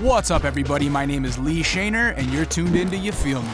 What's up, everybody? My name is Lee Shaner, and you're tuned into You Feel Me.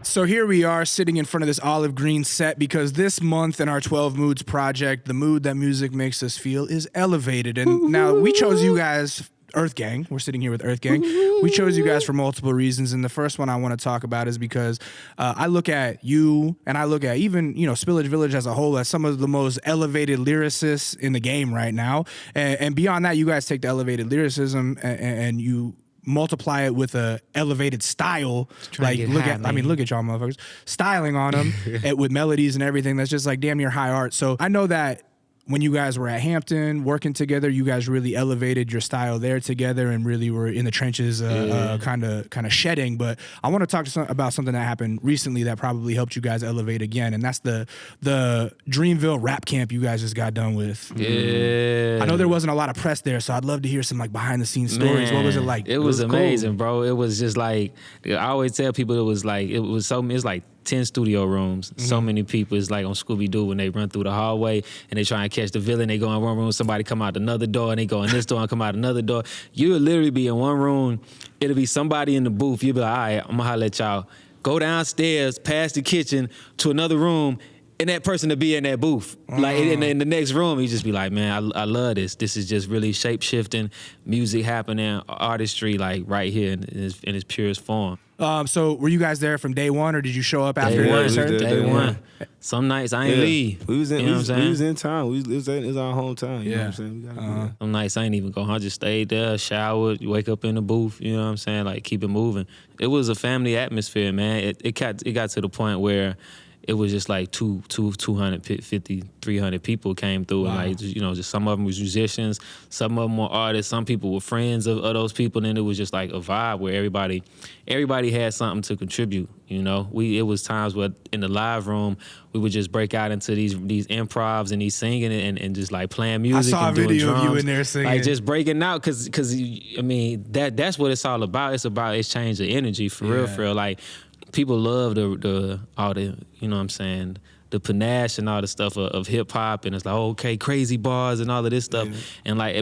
So here we are sitting in front of this olive green set because this month in our 12 Moods project, the mood that music makes us feel is elevated. And now we chose you guys, EarthGang. We're sitting here with EarthGang. We chose you guys for multiple reasons. And the first one I want to talk about is because I look at you and I look at even, Spillage Village as a whole as some of the most elevated lyricists in the game right now. And beyond that, you guys take the elevated lyricism and you multiply it with a elevated style. Like look at y'all motherfuckers styling on them with melodies and everything. That's just like damn near high art. So I know that when you guys were at Hampton working together, you guys really elevated your style there together and really were in the trenches kind of shedding. But I want to talk about something that happened recently that probably helped you guys elevate again, and that's the Dreamville Rap Camp you guys just got done with. Yeah. I know there wasn't a lot of press there, so I'd love to hear some like behind the scenes stories. Man, what was it like? It was amazing, cool. Bro. It was just like, I always tell people it's like 10 studio rooms, so many people. It's like on Scooby-Doo when they run through the hallway and they try and catch the villain. They go in one room, somebody come out another door, and they go in this door and come out another door. You'll literally be in one room. It'll be somebody in the booth. You'll be like, all right, I'm going to holler at y'all. Go downstairs, past the kitchen to another room, and that person to be in that booth. Like in the next room, you just be like, man, I love this. This is just really shape-shifting, music happening, artistry, like right here in its purest form. So were you guys there from day one, or did you show up after? Day one. Some nights I ain't leave. We was in town. It was our hometown. You know what I'm saying? We gotta Some nights I ain't even go home. I just stayed there, showered, wake up in the booth. You know what I'm saying? Like keep it moving. It was a family atmosphere, man. It got to the point where it was just like 250, 300 people came through. Wow. And like, just some of them was musicians, some of them were artists, some people were friends of those people. And then it was just like a vibe where everybody had something to contribute. It was times where in the live room, we would just break out into these improvs and these singing and just like playing music. I saw and a video doing drums, of you in there singing. Like just breaking out because that's what it's all about. It's about exchange of energy for real. Like, people love all the you know what I'm saying, the panache and all the stuff of hip hop, and it's like, okay, crazy bars and all of this stuff. And like,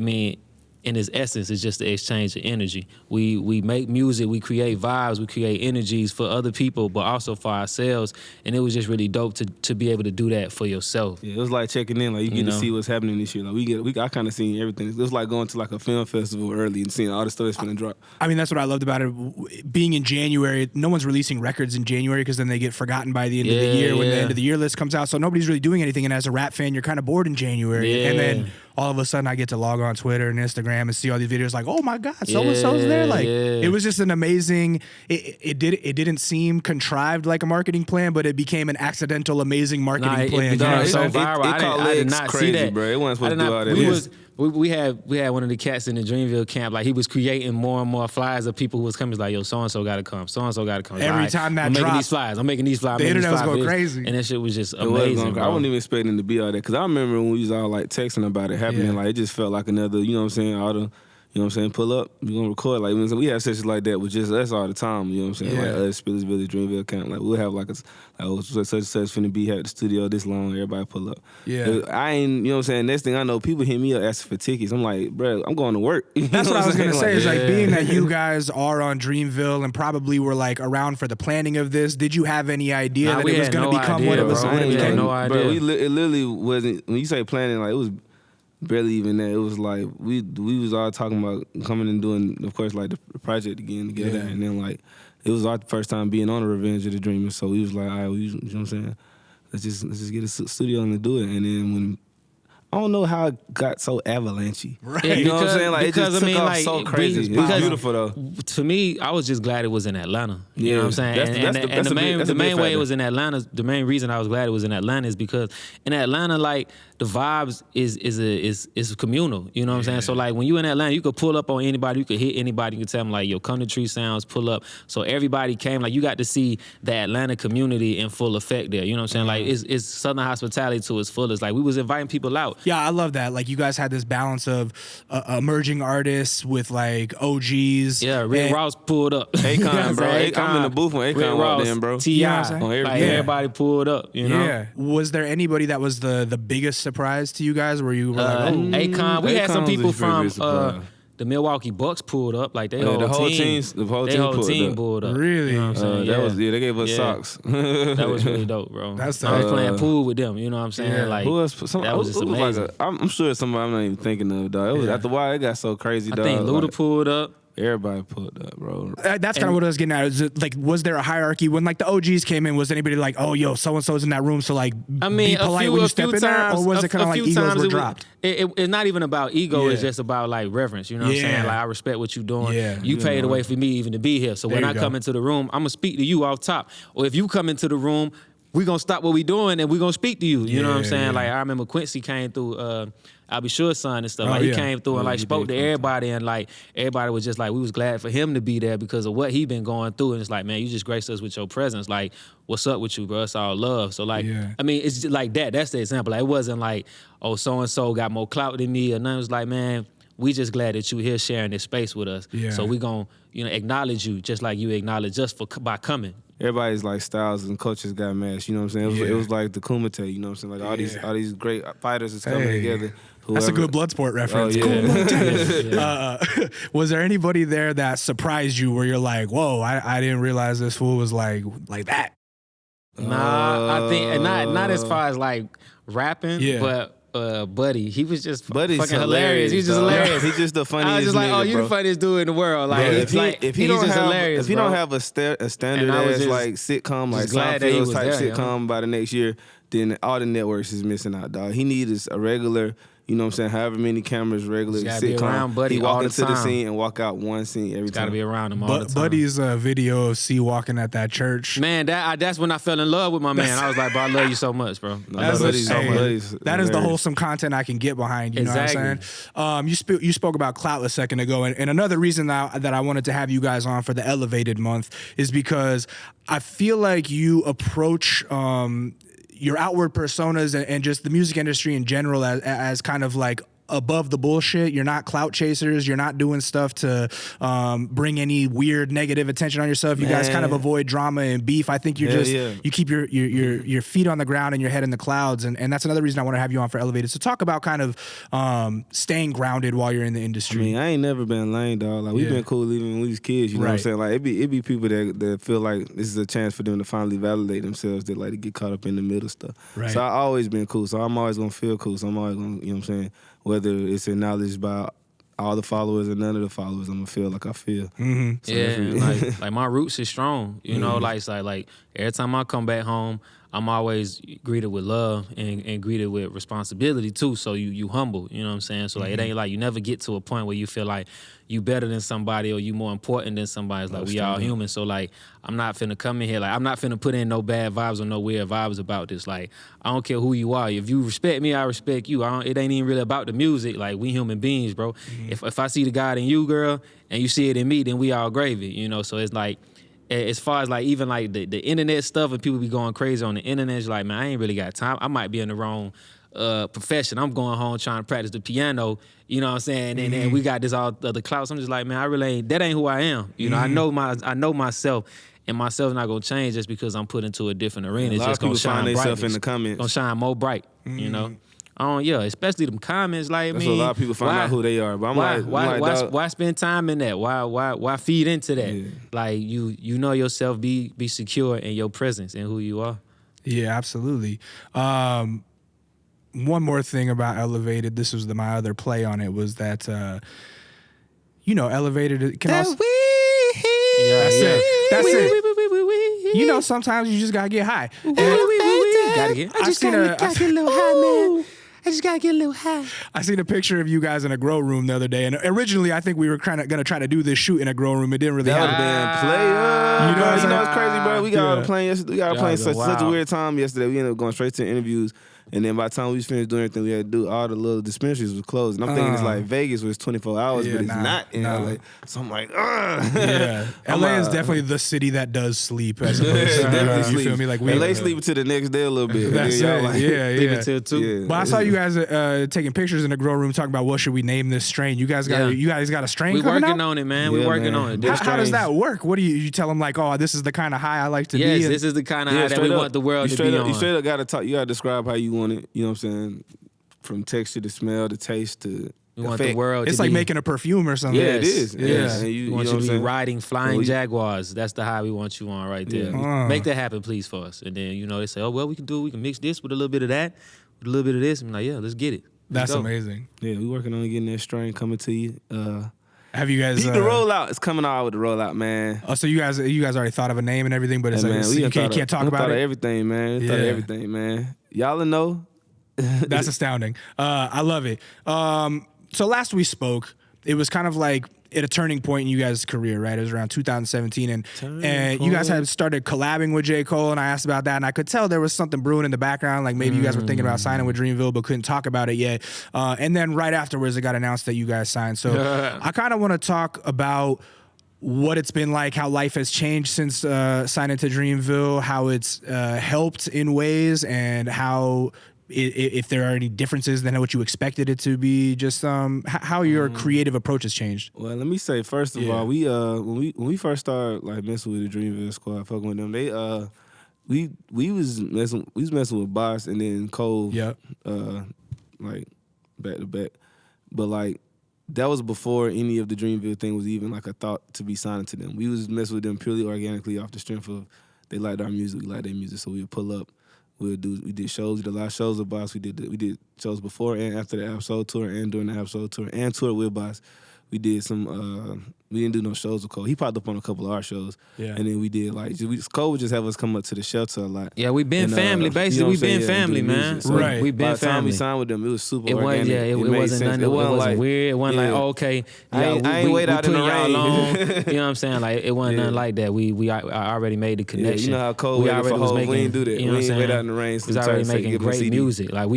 in its essence, it's just the exchange of energy. We make music, we create vibes, we create energies for other people, but also for ourselves. And it was just really dope to be able to do that for yourself. Yeah, it was like checking in. Like you get to see what's happening this year. Like I kind of seen everything. It was like going to like a film festival early and seeing all the stuff that's finna drop. That's what I loved about it. Being in January, no one's releasing records in January because then they get forgotten by the end of the year when the end of the year list comes out. So nobody's really doing anything. And as a rap fan, you're kind of bored in January. And then all of a sudden I get to log on Twitter and Instagram and see all these videos like, oh my God, so-and-so's there. Like, it was just an amazing, it didn't seem contrived like a marketing plan, but it became an accidental, amazing marketing plan. It became so viral. I did not crazy, see that. Bro. It wasn't supposed to do all that. We had one of the cats in the Dreamville camp. Like he was creating more and more flyers of people who was coming. He's like, yo, so and so got to come. So and so got to come. Every time that dropped, I'm making these flyers. The internet was going crazy, and that shit was just amazing. I wasn't even expecting it to be all that because I remember when we was all like texting about it happening. Like it just felt like another. You know what I'm saying? All the. You know what I'm saying? Pull up, we're gonna record. Like we have sessions like that with just us all the time. You know what I'm saying? Like us, Spillage Village, Dreamville Camp. Like we'll have like such and such finna be at the studio this long. Everybody pull up. Yeah. I ain't. You know what I'm saying? Next thing I know, people hit me up asking for tickets. I'm like, bro, I'm going to work. That's what I was gonna say. Is like being that you guys are on Dreamville and probably were like around for the planning of this. Did you have any idea that it was gonna become what it was? What it became? No idea. Bro, it literally wasn't. When you say planning, like it was. Barely even that. It was like we was all talking about coming and doing, of course, like the project again together, and then like it was our first time being on the Revenge of the Dreamers, so we was like, all right, you know what I'm saying? Let's just get a studio and do it. And then when I don't know how it got so avalanche-y. Right. You know what I'm saying? Like it just took off so crazy. It was beautiful though. To me, I was just glad it was in Atlanta. You know what I'm saying? That's the main way it was in Atlanta, the main reason I was glad it was in Atlanta is because in Atlanta, like the vibes is communal. You know what I'm saying? So like when you in Atlanta, you could pull up on anybody, you could hit anybody, you could tell them like, yo, come to Tree Sounds, pull up. So everybody came, like you got to see the Atlanta community in full effect there. You know what I'm saying? Like it's Southern hospitality to its fullest. Like we was inviting people out. Yeah, I love that. Like you guys had this balance of emerging artists with like OGs. Yeah, Rick Ross pulled up. Akon, bro. I'm in the booth when Akon walked in, bro. T.I. Everybody pulled up, you know? Yeah. Was there anybody that was the biggest surprise to you guys where you were like, oh? Akon. We had some people from the Milwaukee Bucks pulled up. Like they the whole team, team pulled up. Really? You know what I'm saying? They gave us socks. That was really dope, bro. I was That's playing pool with them. You know what I'm saying? Yeah. Like Who else? that was just amazing. I'm sure somebody I'm not even thinking of, dog. It was after a while. It got so crazy, dog. I think Luda like, pulled up. Everybody pulled up, bro. That's kind of what I was getting at. Is it, like, was there a hierarchy when like the OGs came in? Was anybody like, oh, yo, so and so's in that room, so like, be polite when you step in there, or was it kind of like egos were dropped? It's not even about ego. It's just about like reverence. You know what I'm saying? Like I respect what you're doing. Yeah. You paid the way for me even to be here. So when I come into the room, I'm gonna speak to you off top. Or if you come into the room, we gonna stop what we doing and we gonna speak to you. You know what I'm saying? Like I remember Quincy came through. I'll be sure son and stuff. He came through and like spoke to everybody and like everybody was just like we was glad for him to be there because of what he been going through. And it's like, man, you just graced us with your presence. Like, what's up with you, bro? It's all love. So like, I mean, it's just like that. That's the example. Like, it wasn't like, oh, so and so got more clout than me or nothing. It was like, man, we just glad that you here sharing this space with us. Yeah. So we gonna acknowledge you just like you acknowledge us by coming. Everybody's like styles and coaches got matched. You know what I'm saying? It was like the Kumite. You know what I'm saying? Like all these great fighters is coming together. Whoever. That's a good Bloodsport reference. Was there anybody there that surprised you where you're like, whoa, I didn't realize this fool was like that? Nah, I think not as far as like rapping, but Buddy, he was just fucking hilarious. He was just hilarious. He's just the funniest. I was just like, nigga, you bro. the funniest dude in the world. Like, if he don't have hilarious, if he don't have a standard ass like sitcom, like Seinfeld type sitcom by the next year, then all the networks is missing out, dog. He needs a regular. You know what I'm saying? However many cameras, regular sitcom. Buddy he walk all the into time. the scene and walk out one scene every time. Gotta be around him all the time. Buddy's video of C walking at that church. Man, that's when I fell in love with my man. I was like, bro, I love you so much, bro. That is the wholesome content I can get behind. You know what I'm saying? You spoke about clout a second ago, and another reason that I wanted to have you guys on for the Elevated month is because I feel like you approach your outward personas and just the music industry in general as kind of like above the bullshit. You're not clout chasers. You're not doing stuff to bring any weird negative attention on yourself. You guys kind of avoid drama and beef. I think you're you keep your feet on the ground and your head in the clouds. And that's another reason I want to have you on for Elevated. So talk about kind of staying grounded while you're in the industry. I mean, I ain't never been lame, dog. Like we've been cool even when we was kids. You know what I'm saying? Like it be people that feel like this is a chance for them to finally validate themselves. That like to get caught up in the middle stuff. Right. So I always been cool. So I'm always gonna feel cool. So I'm always gonna, you know what I'm saying? Whether it's acknowledged by all the followers or none of the followers, I'm gonna feel like I feel. Mm-hmm. So like my roots is strong. You know, like every time I come back home, I'm always greeted with love and greeted with responsibility too. So you humble, you know what I'm saying? So like it ain't like you never get to a point where you feel like you better than somebody or you more important than somebody. It's like we all human. So like I'm not finna come in here, like I'm not finna put in no bad vibes or no weird vibes about this. Like I don't care who you are. If you respect me, I respect you. It ain't even really about the music. Like we human beings, bro. If I see the God in you, girl, and you see it in me, then we all gravy, you know? So it's like, as far as like even like the internet stuff and people be going crazy on the internet, it's like, man, I ain't really got time. I might be in the wrong profession. I'm going home trying to practice the piano, you know what I'm saying? And we got this all other clouds. I'm just like, man, I really ain't, that ain't who I am. You know, I know myself. And myself's not gonna change just because I'm put into a different arena. It's just gonna shine bright. In the comments. Gonna shine more bright, you know? Especially them comments. Like, that's a lot of people find out who they are. But why spend time in that? Why feed into that? Yeah. Like you know yourself. Be secure in your presence and who you are. Yeah, absolutely. One more thing about Elevated. This was my other play on it was that Elevated can also. That's it. You know, sometimes you just gotta get high. Gotta get. I just gotta get a little high, man. I just gotta get a little high. I seen a picture of you guys in a grow room the other day, and originally I think we were gonna try to do this shoot in a grow room. It didn't really happen. Player. You know it's crazy, bro. We got playing yesterday. We got playing such a weird time yesterday. We ended up going straight to interviews. And then by the time we finished doing everything we had to do, all the little dispensaries was closed. And I'm thinking it's like Vegas was 24 hours, but it's not in LA. So I'm like, ugh. Yeah. LA is definitely the city that does sleep as opposed to you feel me? Like LA sleep until the next day a little bit. That's it. Leave it till 2. Yeah. But I saw you guys taking pictures in the grow room talking about what should we name this strain. You guys got a strain we coming out? We working on it, man. We working on it. How does that work? What do you tell them like, oh, this is the kind of high I like to be? Yes, this is the kind of high that we want the world to be on. You straight up gotta talk. You gotta describe how you want it. You know what I'm saying? From texture to smell to taste to We want the world. It's to like be, making a perfume or something. Yeah, it is. Yeah. And we want you to be riding flying we- Jaguars. That's the high we want you on right there. Make that happen, please, for us. And then they say, oh well, we can mix this with a little bit of that, with a little bit of this. I'm like, yeah, let's get it. That's amazing. Yeah, we working on getting that strain coming to you. Have you guys? The rollout is coming out with the rollout, man. Oh, so you guys already thought of a name and everything, but it's Hey, like man, you can't talk about it. Everything, man. Thought of everything, man. Y'all know. That's astounding. I love it. So last we spoke, it was kind of like at a turning point in you guys' career, right? It was around 2017, and you guys had started collabing with J. Cole, and I asked about that, and I could tell there was something brewing in the background, like maybe you guys were thinking about signing with Dreamville, but couldn't talk about it yet. And then right afterwards, it got announced that you guys signed. So I kind of want to talk about what it's been like, how life has changed since signing to Dreamville, how it's helped in ways, and how if there are any differences than what you expected it to be, just how your creative approach has changed. Well, let me say first of all, we when we first started like messing with the Dreamville squad, fucking with them, they we was messing with Boss and then Cole, like back to back, but like that was before any of the Dreamville thing was even like a thought to be signed to them. We was messing with them purely organically off the strength of they liked our music, we liked their music, so we would pull up. We did shows. We did a lot of shows with Boss. We did shows before and after the Absol tour and during the Absol tour and toured with Boss. We did some. We didn't do no shows with Cole. He popped up on a couple of our shows. Yeah. And then we did like Cole would just have us come up to the shelter a lot. Yeah, we been family. Basically, you know we been yeah, family, man. So right. We been by the time family. we signed with them, it was super It organic. wasn't. Yeah, it made wasn't sense. nothing. It wasn't like, weird. It wasn't like okay. I ain't wait out in the y'all rain. on. You know what I'm saying? Like it wasn't nothing like that. I already made the Yeah, connection. you know how Cole waited for Hov. We ain't do that. You know We what ain't I'm wait saying? out in the rain. We was already making great music. Like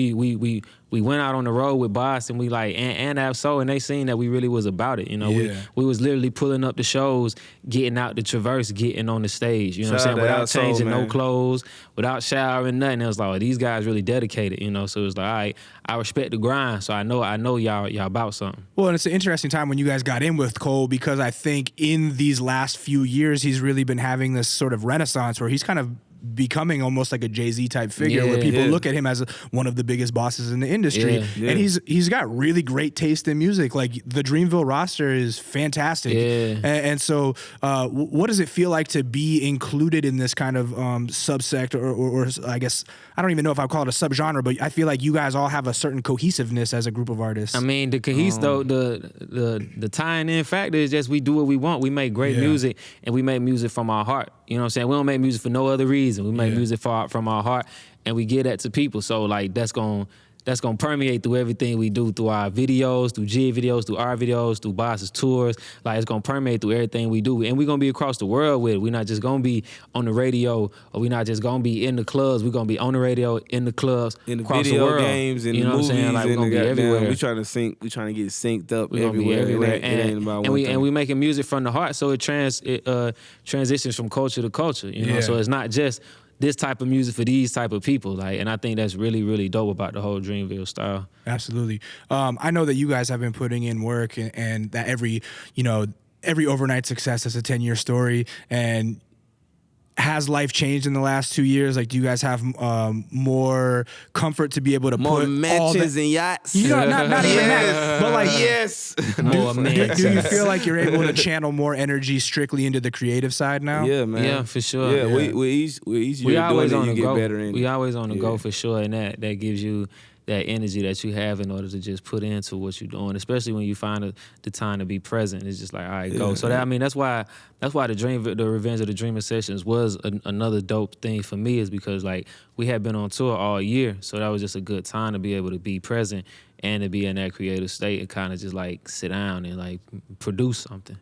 we went out on the road with Boss and we like and Absol, and they seen that we really was about it. You know, we was literally pulling up the shows, getting out the Traverse, getting on the stage. You know what I'm saying? Without changing no clothes, without showering, nothing. It was like, oh, these guys really dedicated. You know, so it was like, all right, I respect the grind. So I know y'all about something. Well, and it's an interesting time when you guys got in with Cole, because I think in these last few years he's really been having this sort of renaissance where he's kind of becoming almost like a Jay-Z type figure, where people look at him as one of the biggest bosses in the industry. And he's got really great taste in music. Like the Dreamville roster is fantastic. And so what does it feel like to be included in this kind of subsect or I guess, I don't even know if I'd call it a subgenre, but I feel like you guys all have a certain cohesiveness as a group of artists. I mean, the though, the tying in factor is just we do what we want. We make great music and we make music from our heart. You know what I'm saying? We don't make music for no other reason. We make music from our heart, and we give that to people. So like that's gonna permeate through everything we do, through our videos, through G videos, through our videos, through Boss's tours. Like it's gonna permeate through everything we do, and we're gonna be across the world with it. We're not just gonna be on the radio, or we're not just gonna be in the clubs. We're gonna be on the radio, in the clubs, in the across video the world. games, in you know the movies, what I'm saying? Like we're gonna be everywhere. We trying to get synced up We're gonna be everywhere. It ain't about one thing. And we making music from the heart, so it transitions from culture to culture. You know, so it's not just this type of music for these type of people. Like, and I think that's really, really dope about the whole Dreamville style. Absolutely. I know that you guys have been putting in work, and that every overnight success is a 10-year story. And has life changed in the last 2 years? Like, do you guys have more comfort to be able to more put mansions and yachts? You know, not even that, but like more do you feel like you're able to channel more energy strictly into the creative side now? Yeah, man. Yeah, for sure. Yeah, we each year doing it, you get better in it. We always on the go for sure, and that gives you that energy that you have in order to just put into what you're doing, especially when you find the time to be present. It's just like, all right, go. So that's why the Revenge of the Dreamer sessions was another dope thing for me, is because like we had been on tour all year, so that was just a good time to be able to be present and to be in that creative state and kind of just like sit down and like produce something.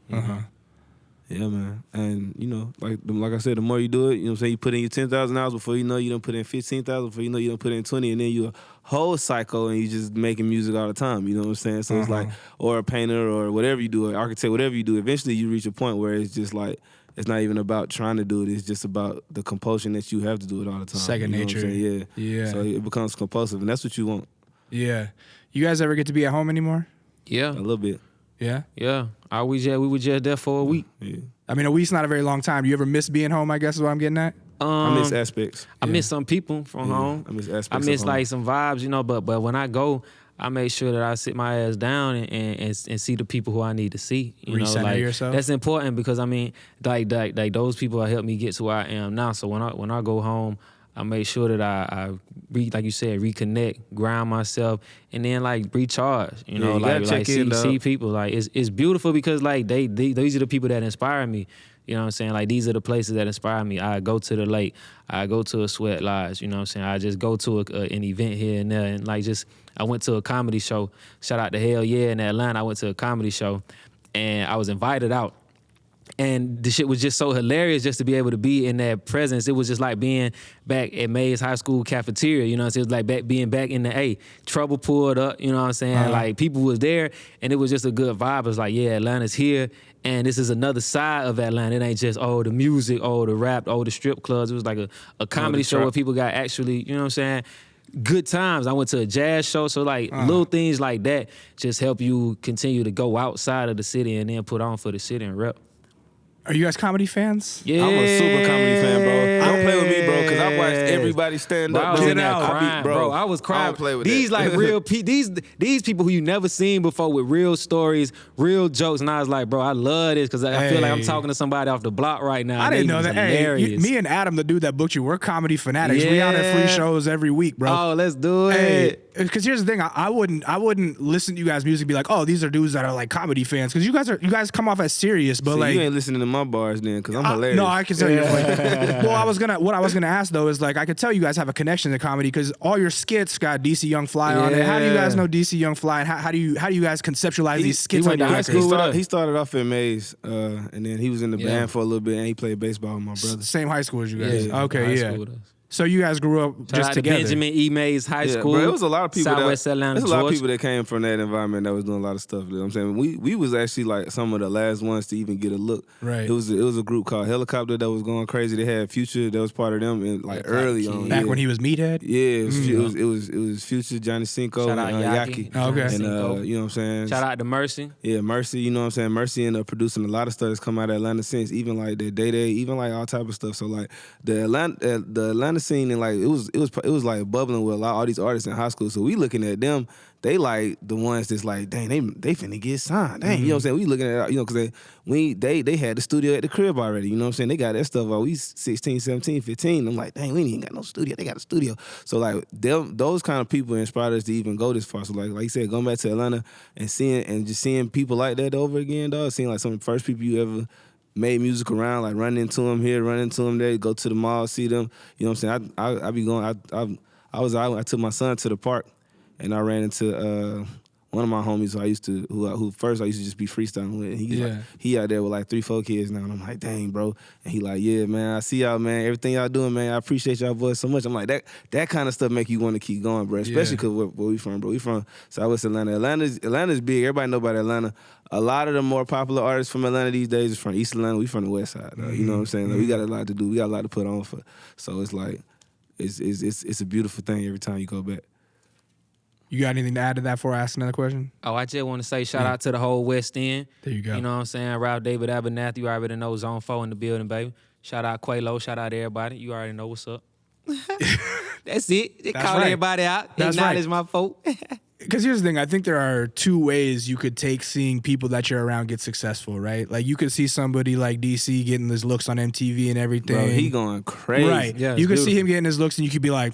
Yeah, man. And, you know, like I said, the more you do it, you know what I'm saying, you put in your 10,000 hours before you know you done put in 15,000, before you know you done put in 20, and then you a whole cycle and you just making music all the time, you know what I'm saying? So it's like, or a painter or whatever you do, or architect, whatever you do, eventually you reach a point where it's just like, it's not even about trying to do it, it's just about the compulsion that you have to do it all the time. Second nature. Yeah. So it becomes compulsive, and that's what you want. Yeah. You guys ever get to be at home anymore? Yeah. A little bit. Yeah? Yeah. We were just there for a week. Yeah. I mean, a week's not a very long time. Do you ever miss being home, I guess is what I'm getting at? I miss aspects. I miss some people from home. I miss aspects. I miss like some vibes, you know, but when I go, I make sure that I sit my ass down and see the people who I need to see. You know, Recenter like yourself? that's important because I mean, like those people have helped me get to where I am now. So when I go home, I make sure that I like you said, reconnect, ground myself, and then like recharge. You know, like see people. Like it's beautiful because like these are the people that inspire me. You know what I'm saying? Like these are the places that inspire me. I go to the lake. I go to a Sweat Lodge. You know what I'm saying? I just go to an event here and there, and like I went to a comedy show. Shout out to Hell Yeah in Atlanta. I went to a comedy show, and I was invited out. And the shit was just so hilarious just to be able to be in that presence. It was just like being back at Mays High School cafeteria, you know what I'm saying? It was like being back in the trouble pulled up, you know what I'm saying? Like people was there and it was just a good vibe. It was like, yeah, Atlanta's here and this is another side of Atlanta. It ain't just, the music, the rap, the strip clubs. It was like a comedy show where people got actually, you know what I'm saying? Good times. I went to a jazz show, so like little things like that just help you continue to go outside of the city and then put on for the city and rep. Are you guys comedy fans? Yeah. I'm a super comedy fan, bro. Don't play with me, bro, because I watched everybody stand Bro, up. I was bro. in there crying, bro. I was crying. I don't play with these that. like real these people who you never seen before with real stories, real jokes, and I was like, bro, I love this because I feel like I'm talking to somebody off the block right now. I didn't know that. Hilarious. Me and Adam, the dude that booked you, we're comedy fanatics. We out at free shows every week, bro. Oh, let's do it. Because here's the thing, I wouldn't listen to you guys' music and be like, oh, these are dudes that are like comedy fans. Because you guys come off as serious, but See, like you ain't listening to my bars then, because I'm hilarious. No, I can tell you. Well, what I was gonna ask though is like I could tell you guys have a connection to comedy because all your skits got DC Young Fly on it. How do you guys know DC Young Fly, and how do you guys conceptualize these skits on your records? He started off at Mays, and then he was in the band for a little bit, and he played baseball with my brother. Same high school as you guys. Yeah. Okay, yeah. So you guys grew up just together. Benjamin E. Mays High School. Bro, it was a lot of people. Southwest Atlanta, There's a lot of people that came from that environment that was doing a lot of stuff. You know what I'm saying? We was actually like some of the last ones to even get a look. Right. It was a group called Helicopter that was going crazy. They had Future that was part of them and like early on. Back when he was Meathead? Yeah, it was Future, Johnny Cinco, Shout out and Yaki. Okay. And you know what I'm saying? Shout out to Mercy. Yeah, Mercy, you know what I'm saying? Mercy ended up producing a lot of stuff that's come out of Atlanta since, even like the Day, even like all type of stuff. So like the Atlanta scene and like it was like bubbling with all these artists in high school. So we looking at them, they like the ones that's like, dang, they finna get signed. Dang, you know what I'm saying? We looking at, because they had the studio at the crib already, you know what I'm saying? They got that stuff while we 16, 17, 15. I'm like, dang, we ain't even got no studio. They got a studio. So like those kind of people inspired us to even go this far. So like you said, going back to Atlanta and seeing people like that over again, dog, seeing like some of the first people you ever made music around, like running into them here, running into them there, go to the mall, see them. You know what I'm saying? I be going. I took my son to the park, and I ran into one of my homies who first I used to just be freestyling with. And he out there with like 3-4 kids now, and I'm like, dang, bro. And he like, yeah, man, I see y'all, man. Everything y'all doing, man. I appreciate y'all boys so much. I'm like, that kind of stuff make you want to keep going, bro. Especially because where we from, bro. We from Southwest Atlanta. Atlanta's big. Everybody know about Atlanta. A lot of the more popular artists from Atlanta these days is from East Atlanta. We from the West Side, though. You know what I'm saying? Like, we got a lot to do. We got a lot to put on for. So it's like, it's a beautiful thing every time you go back. You got anything to add to that before I ask another question? Oh, I just want to say shout out to the whole West End. There you go. You know what I'm saying? Ralph David Abernathy, you already know Zone 4 in the building, baby. Shout out Quavo, shout out everybody. You already know what's up. That's it. Just call everybody out. Acknowledge my folk. Because here's the thing, I think there are two ways you could take seeing people that you're around get successful, right? Like you could see somebody like DC getting his looks on MTV and everything. Bro, he going crazy. Right. Yeah, you could see him getting his looks and you could be like,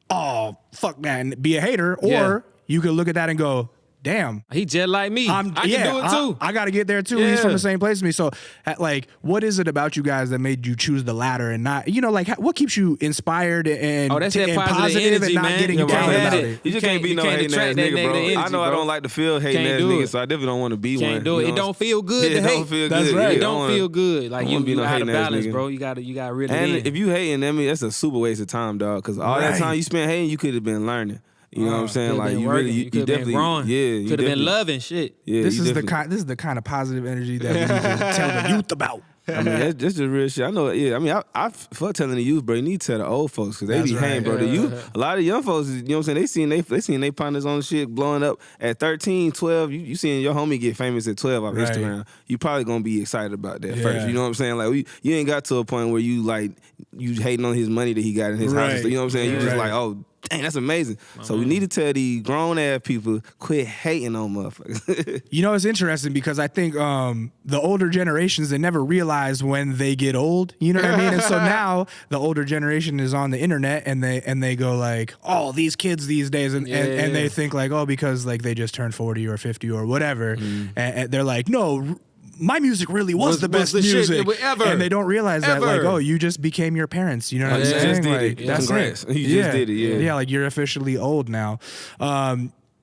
oh, fuck that, and be a hater. Or you could look at that and go, damn. He just like me. I can do it too. I got to get there too. He's from the same place as me. So, like, what is it about you guys that made you choose the latter and not, like, what keeps you inspired and, that's that and positive energy, and not man. getting down about it? You just can't be no hating ass nigga, bro. Energy, I know I don't like to feel hating ass nigga, so I definitely don't want to be one. Can't do it. It don't feel good to hate. It don't feel good. That's right. It don't feel good. Like, you out of balance, nigga. bro. You got to really And if you hating, I mean, that's a super waste of time, dog, because all that time you spent hating, you could have been learning. You know what I'm saying? Like you definitely, growing. You could have been loving shit. Yeah, this is the kind of positive energy that we need to tell the youth about. I mean, that's just real shit. I know. Yeah, I mean, I fuck telling the youth, bro. You need to tell the old folks because they be hanging, bro. The youth, a lot of young folks, you know what I'm saying? They seen they partners on shit blowing up at 13, 12. You seeing your homie get famous at 12 off Instagram. You probably gonna be excited about that first. You know what I'm saying? Like you ain't got to a point where you hating on his money that he got in his house. You know what I'm saying? You just like, oh, dang, that's amazing. We need to tell these grown-ass people, quit hating on motherfuckers. You know, it's interesting because I think the older generations, they never realize when they get old. You know what I mean? And so now the older generation is on the internet and they go like, oh, these kids these days. And they think like, oh, because like they just turned 40 or 50 or whatever. And they're like, no, my music really was the best music ever. And they don't realize that like, oh, you just became your parents. You know what I'm saying? Just did like, it. That's Congrats. it. You just did it, Yeah, like you're officially old now.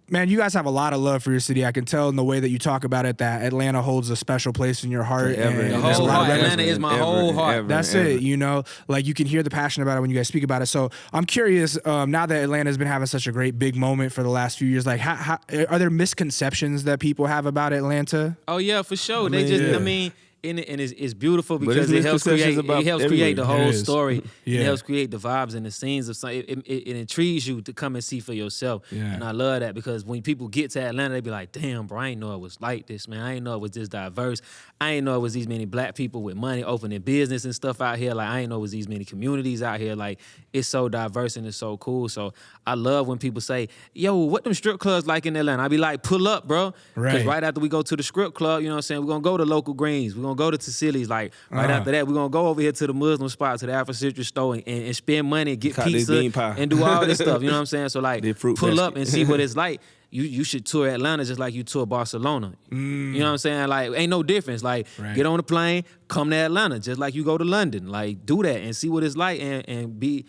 Man, you guys have a lot of love for your city. I can tell in the way that you talk about it that Atlanta holds a special place in your heart. Forever. The whole heart. Atlanta is my whole heart. That's it, you know? Like, you can hear the passion about it when you guys speak about it. So I'm curious, now that Atlanta's been having such a great big moment for the last few years, like, how are there misconceptions that people have about Atlanta? Oh, yeah, for sure. And it's beautiful because there's it helps misconceptions create the whole It is. story. Yeah. It helps create the vibes and the scenes of something. It intrigues you to come and see for yourself. Yeah. And I love that because when people get to Atlanta, they be like, damn, bro, I ain't know it was like this, man. I ain't know it was this diverse. I ain't know it was these many black people with money opening business and stuff out here. Like, I ain't know it was these many communities out here. Like, it's so diverse and it's so cool. So I love when people say, yo, what them strip clubs like in Atlanta? I be like, pull up, bro. Because right after we go to the strip club, you know what I'm saying, we're going to go to Local Greens. We're going to go to Tassili's. Like, right after that, we're going to go over here to the Muslim spot, to the Afro-Centric store and spend money, get pizza, and do all this stuff. You know what I'm saying? So, like, pull up and see what it's like. You should tour Atlanta just like you tour Barcelona. You know what I'm saying? Like, ain't no difference. Like, get on the plane, come to Atlanta, just like you go to London. Like, do that and see what it's like and be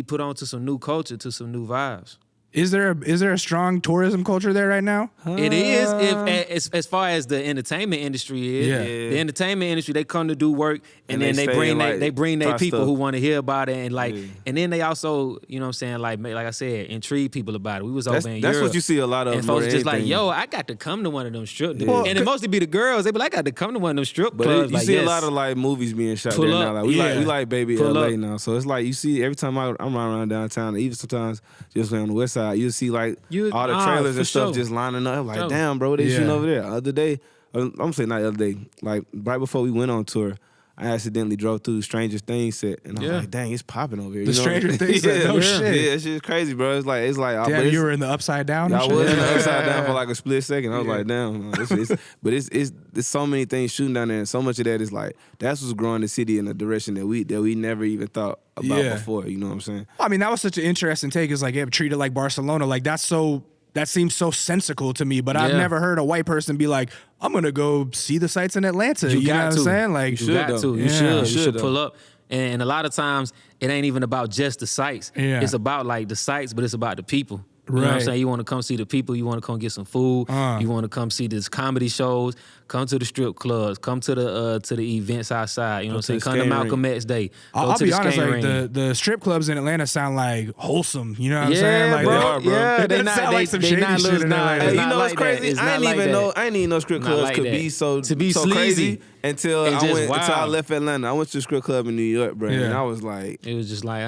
put on to some new culture, to some new vibes. Is there a strong tourism culture there right now? It is, as far as the entertainment industry is. Yeah. The entertainment industry, they come to do work and then they bring their people who want to hear about it and like and then they also, you know what I'm saying, like I said, intrigue people about it. We was over in Europe. That's what you see a lot of. And folks just like, yo, I got to come to one of them strip clubs. And it mostly be the girls. They be like, I got to come to one of them strip clubs. You see a lot of like movies being shot there now. Like, we like Baby LA now. So it's like you see every time I'm around downtown, even sometimes just on the west side, you see like all the trailers and stuff just lining up. Like, damn, bro, what they shooting over there? Other day, I'm saying not the other day, like right before we went on tour, I accidentally drove through the Stranger Things set, and I was like, dang, it's popping over here. The Stranger Things set, no shit. Yeah, it's just crazy, bro. It's like damn, you were in the upside down? I was in the upside down for like a split second. I was like, damn. But it's so many things shooting down there, and so much of that is like, that's what's growing the city in a direction that we never even thought about before. You know what I'm saying? I mean, that was such an interesting take. It's like, treat it like Barcelona. Like, that seems so sensical to me, but I've never heard a white person be like, I'm going to go see the sights in Atlanta. You know what I'm saying? Like, you got to. You should pull up. And a lot of times, it ain't even about just the sights. Yeah. It's about, like, the sights, but it's about the people. You know what I'm saying? You want to come see the people. You want to come get some food. You want to come see these comedy shows. Come to the strip clubs. Come to the events outside. You know what I'm saying? Come to Malcolm X Day. I'll be honest, like the strip clubs in Atlanta sound like wholesome. You know what I'm saying? Like, bro. They are, bro. Yeah, they not like some shady shit. Hey, you know what's crazy? I didn't even know strip clubs could be so crazy until I left Atlanta. I went to a strip club in New York, bro, and I was like, it was just like,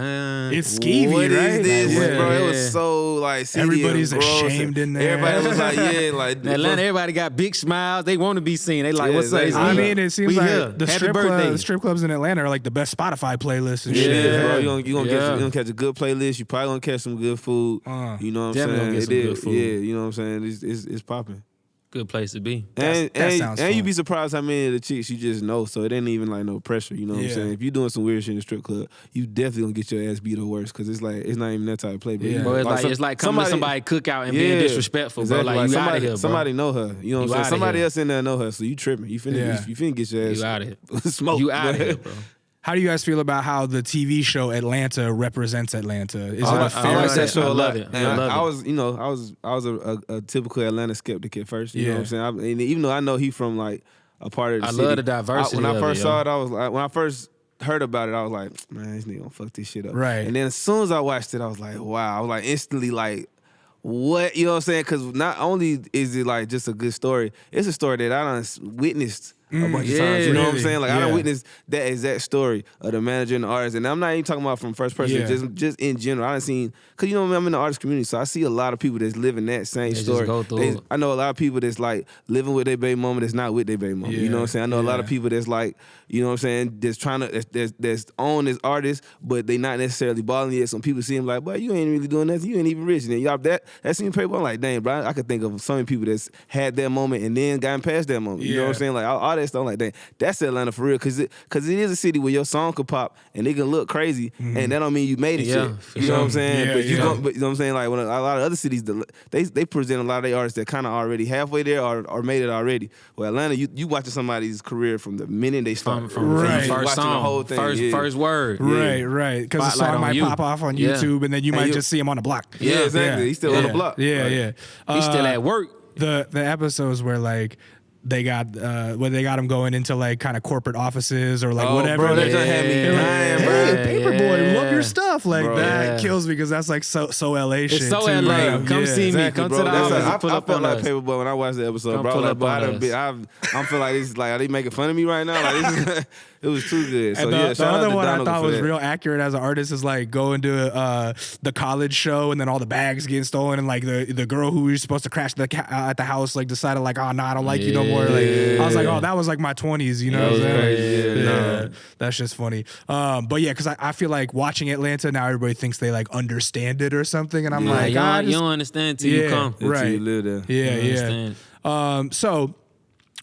it's skeevy, what right? Is this, bro? It was so like, everybody's ashamed in there. Everybody was like, like in Atlanta, everybody got big smiles. They want to be seen. They like, what's up? I mean, it seems like the strip clubs in Atlanta are like the best Spotify playlists and shit. Bro, you gonna catch a good playlist. You probably gonna catch some good food. You know what I'm saying? Get some good food. Yeah, you know what I'm saying? It's popping. Good place to be. And you be surprised how many of the chicks you just know, so it ain't even like no pressure. You know what I'm saying? If you doing some weird shit in the strip club, you definitely gonna get your ass beat or worse, because it's like it's not even that type of play. But bro, it's like coming to somebody cookout and being disrespectful, exactly. bro. Like, you out of here, bro. Somebody know her. You know what I'm saying? Somebody else in there know her, so you tripping. You finna get your ass. You out of here. Smoke. You out of here, bro. How do you guys feel about how the TV show Atlanta represents Atlanta? Is it a fair? I like that show I a lot. love it. I was a typical Atlanta skeptic at first. You know what I'm saying? And even though I know he from like a part of the city. I love the diversity. When I first saw it, I was like, when I first heard about it, I was like, man, this nigga gonna fuck this shit up. Right. And then as soon as I watched it, I was like, wow. I was like instantly like, what? You know what I'm saying? Because not only is it like just a good story, it's a story that I done witnessed a bunch of times. You know what I'm saying? Like I done witnessed that exact story of the manager and the artist, and I'm not even talking about from first person, just in general. I done seen, cause you know I'm in the artist community, so I see a lot of people that's living that same story. I know a lot of people that's like living with their baby mama that's not with their baby mama. You know what I'm saying? I know a lot of people that's like, you know what I'm saying, that's trying to that's on as artists, but they not necessarily balling yet. Some people see them like, boy, you ain't really doing nothing. You ain't even rich. And then y'all that same paper, I'm like, dang, bro, I could think of so many people that's had that moment and then gotten past that moment. You know what I'm saying? Like all that stuff, I'm like, dang, that's Atlanta for real. Cause it is a city where your song could pop and it can look crazy, and that don't mean you made it yet. You know what I'm saying? But you know what I'm saying? Like when a lot of other cities, they present a lot of their artists that kind of already halfway there or made it already. Well, Atlanta, you watching somebody's career from the minute they start. From first song, the whole thing, first word. Right. Because the song might pop off on YouTube, and then you might just see him on the block. Yeah, exactly. He's still on the block. Yeah. He's still at work. The episodes where like they got him going into like kind of corporate offices or like whatever. Bro, that just had me dying, bro. Hey, Paperboy, love your stuff. Like that kills me because that's like so LA shit. It's so too, LA. bro. Come see me. Come to the office. I felt like Paperboy when I watched the episode, bro. Like, I'm feeling like this is like, are they making fun of me right now? Like this is, it was too good. So the other one I thought was real accurate as an artist is like going to the college show and then all the bags getting stolen and like the girl who was supposed to crash at the house like decided like, oh no, I don't like you no more. Like I was like, oh, that was like my 20s, you know what I'm saying? That's just funny. But yeah, because I feel like watching Atlanta now, everybody thinks they like understand it or something, and I'm like, you don't understand till you come. Right. Till you live Yeah. there. So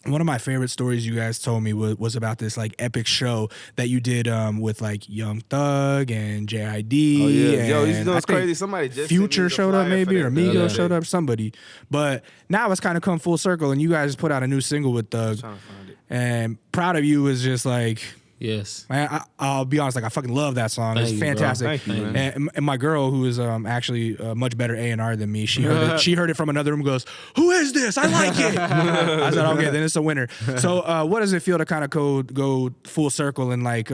one of my favorite stories you guys told me was about this like epic show that you did with like Young Thug and J.I.D. Oh yeah, and yo, you know it's crazy. Somebody just Future showed up maybe, or Migos showed up, somebody. But now it's kind of come full circle, and you guys put out a new single with Thug. Trying to find it. And Proud of You is just like. Yes, man, I'll be honest. Like I fucking love that song. It's fantastic. Thank you, man. And my girl, who is actually much better A&R than me, she heard it from another room. Goes, "Who is this? I like it." I said, "Okay, then it's a winner." So, what does it feel to kind of go full circle and like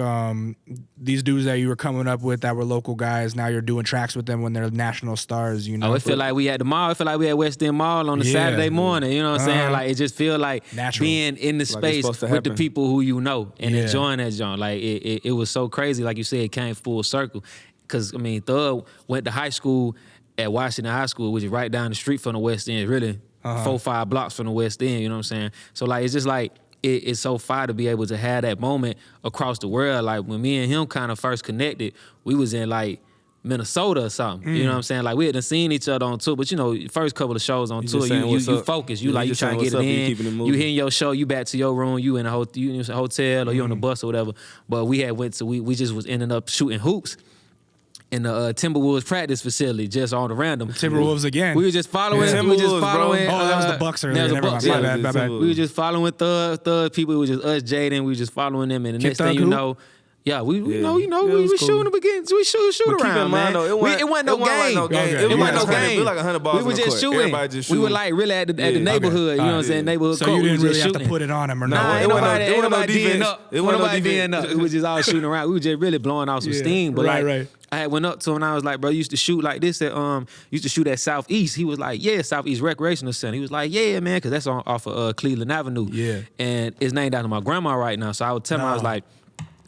these dudes that you were coming up with that were local guys? Now you're doing tracks with them when they're national stars. You know, it feel like we at the mall. It feel like we at West End Mall on a Saturday morning. You know what I'm saying? Like it just feel like natural. Being in the space with the people who you know and enjoying that. Like it was so crazy, like you said, it came full circle. Cause I mean, Thug went to high school at Washington High School, which is right down the street from the West End, really 4-5 blocks from the West End. You know what I'm saying? So like, it's just like it's so fire to be able to have that moment across the world. Like when me and him kind of first connected, we was in like Minnesota or something. You know what I'm saying? Like we hadn't seen each other on tour, but you know, first couple of shows on tour, you focus. You like you trying to get it in. You hitting your show, you back to your room, you in a hotel or you on the bus or whatever. But we just was ending up shooting hoops in the Timberwolves practice facility, just on the random. Timberwolves again. We were just following. That was the Bucks earlier. My bad. We were just following Thug people. It was just us, J.I.D, we were just following them, and the next thing you know. Yeah, we was shooting the beginnings. We shoot around, man. Though, it wasn't no game. It wasn't no game. We like 100 balls. We were just shooting. We were like really at the neighborhood. You know what I'm saying? Neighborhood. So you didn't really have to put it on him or nothing. Ain't nobody D'ing up. It wasn't nobody D'ing up. We was just all shooting around. We were just really blowing off some steam. But like, I had went up to him and I was like, bro, you used to shoot like this at used to shoot at Southeast. He was like, yeah, Southeast Recreational Center. He was like, yeah, man, because that's off of Cleveland Avenue. Yeah. And it's named after my grandma right now. So I would tell him, I was like,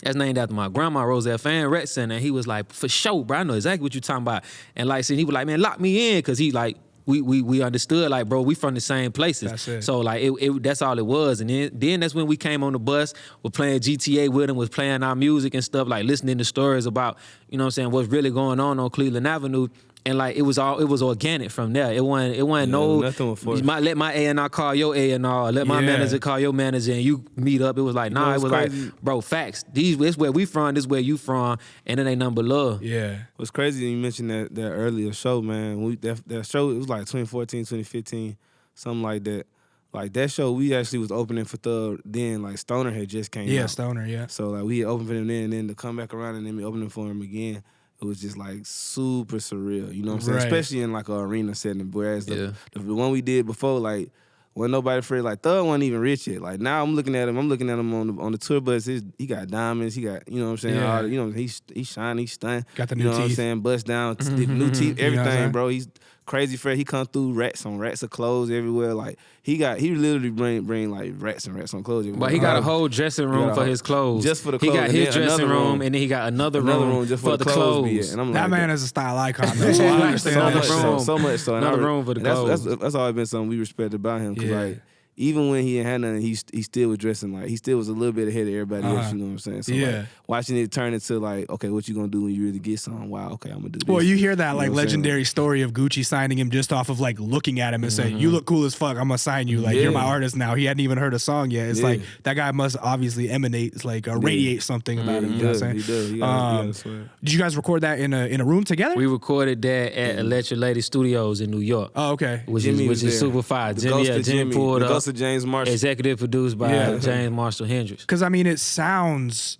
that's named after my grandma, Roselle Fan Rec Center. And he was like, for sure, bro, I know exactly what you're talking about. And like, so he was like, man, lock me in, because he like, we understood, like, bro, we from the same places. That's it. So like, that's all it was. And then that's when we came on the bus, we're playing GTA with him, was playing our music and stuff, like listening to stories about, you know what I'm saying, what's really going on Cleveland Avenue. And like it was organic from there. It wasn't no. Nothing was forced. Let my A&R call your A&R. Let my manager call your manager, and you meet up. It was like, nah. It was crazy. Like, bro, facts. This where we from. This where you from, and it ain't nothing but love. Yeah. What's crazy? You mentioned that earlier show, man. That show, it was like 2014, 2015, something like that. Like that show, we actually was opening for Thug then. Like Stoner had just came out. Yeah, Stoner. Yeah. So like we had opened for him then, and then to come back around and then be opening for him again. It was just like super surreal, you know what I'm saying? Right. Especially in like an arena setting. Whereas the one we did before, like, wasn't nobody afraid. Like Thug wasn't even rich yet. Like now I'm looking at him on the tour bus. He got diamonds. He got, you know what I'm saying? Yeah. All, he's shiny, he's stunned. Got the new teeth. You know teeth. what I'm saying? Bust down, new teeth, everything, bro. He's crazy Fred. He come through rats of clothes everywhere. Like he literally bring like rats on clothes everywhere. But he got a whole dressing room for his clothes. Just for the clothes. He got his dressing room, and then he got another room just for the clothes. And I'm that like, man is a style icon, though, so I understand so much so. Another room for the clothes. That's always been something we respect about him. Cause like even when he ain't had nothing, he still was dressing like he still was a little bit ahead of everybody else. You know what I'm saying? So like, watching it turn into like, okay, what you gonna do when you really get something? Wow, okay, I'm gonna do this. Well, you hear that like legendary story of Gucci signing him just off of like looking at him and saying, "You look cool as fuck. I'm gonna sign you. Like you're my artist now." He hadn't even heard a song yet. It's like that guy must obviously emanate, like radiate something about him. You know what I'm saying? He does. He does. Did you guys record that in a room together? We recorded that at Electric Lady Studios in New York. Oh, okay. Which is super fire. Jimmy pulled up. The Ghost of James Marshall. Executive produced by James Marshall Hendricks. Because I mean, it sounds